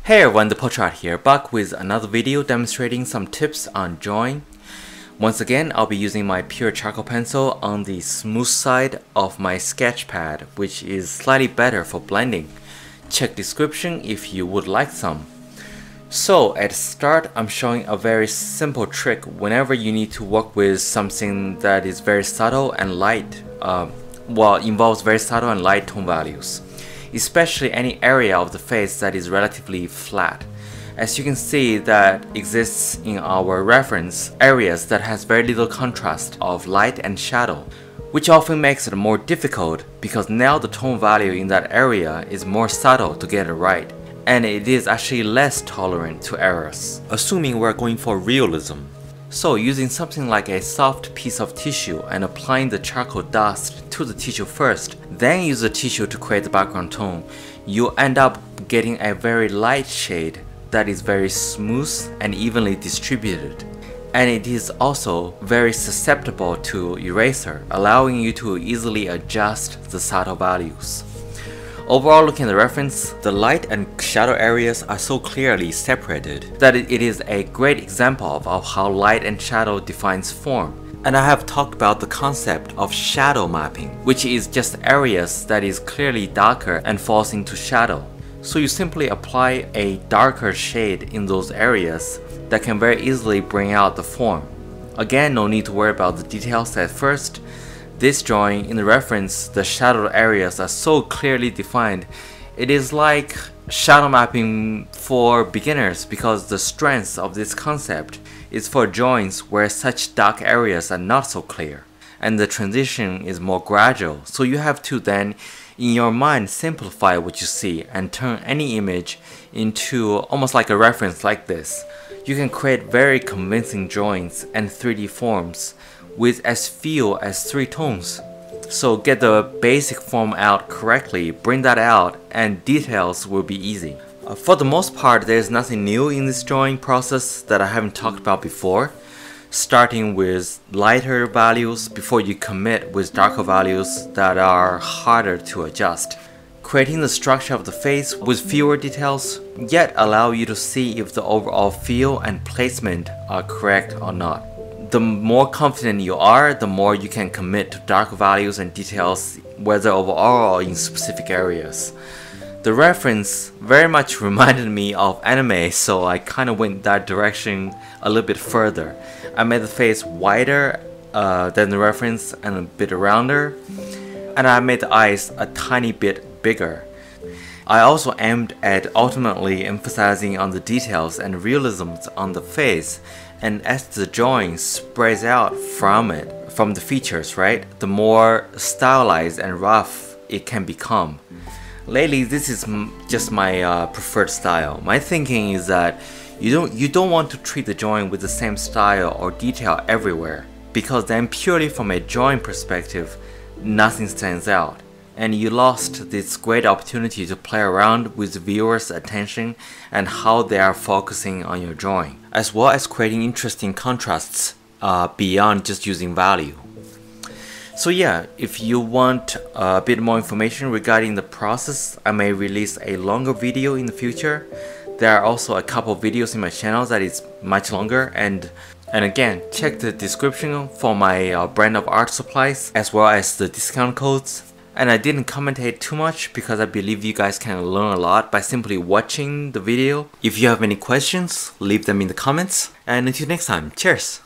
Hey everyone, the Pochart here, back with another video demonstrating some tips on drawing. Once again, I'll be using my pure charcoal pencil on the smooth side of my sketch pad, which is slightly better for blending. Check description if you would like some. So at the start, I'm showing a very simple trick whenever you need to work with something that is very subtle and light, involves very subtle and light tone values, especially any area of the face that is relatively flat. As you can see, that exists in our reference areas that has very little contrast of light and shadow, which often makes it more difficult because now the tone value in that area is more subtle to get it right, and it is actually less tolerant to errors, assuming we're going for realism. So using something like a soft piece of tissue and applying the charcoal dust to the tissue first, then use the tissue to create the background tone, you end up getting a very light shade that is very smooth and evenly distributed. And it is also very susceptible to eraser, allowing you to easily adjust the subtle values. Overall, looking at the reference, the light and shadow areas are so clearly separated that it is a great example of how light and shadow defines form. And I have talked about the concept of shadow mapping, which is just areas that is clearly darker and falls into shadow. So you simply apply a darker shade in those areas that can very easily bring out the form. Again, no need to worry about the details at first. This drawing, in the reference, the shadow areas are so clearly defined. It is like shadow mapping for beginners because the strength of this concept is for drawings where such dark areas are not so clear, and the transition is more gradual, so you have to then, in your mind, simplify what you see and turn any image into almost like a reference like this. You can create very convincing drawings and 3D forms with as few as 3 tones. So get the basic form out correctly, bring that out, and details will be easy. For the most part, there is nothing new in this drawing process that I haven't talked about before. Starting with lighter values before you commit with darker values that are harder to adjust. Creating the structure of the face with fewer details, yet allow you to see if the overall feel and placement are correct or not. The more confident you are, the more you can commit to darker values and details, whether overall or in specific areas. The reference very much reminded me of anime, so I kind of went that direction a little bit further. I made the face wider than the reference and a bit rounder, and I made the eyes a tiny bit bigger. I also aimed at ultimately emphasizing on the details and realisms on the face, and as the drawing spreads out from the features, right, the more stylized and rough it can become. Lately, this is just my preferred style. My thinking is that you don't want to treat the drawing with the same style or detail everywhere, because then purely from a drawing perspective, nothing stands out, and you lost this great opportunity to play around with the viewer's attention and how they are focusing on your drawing, as well as creating interesting contrasts beyond just using value. So yeah, if you want a bit more information regarding the process, I may release a longer video in the future. There are also a couple of videos in my channel that is much longer, and again, check the description for my brand of art supplies as well as the discount codes. And I didn't commentate too much because I believe you guys can learn a lot by simply watching the video. If you have any questions, leave them in the comments. And until next time, cheers!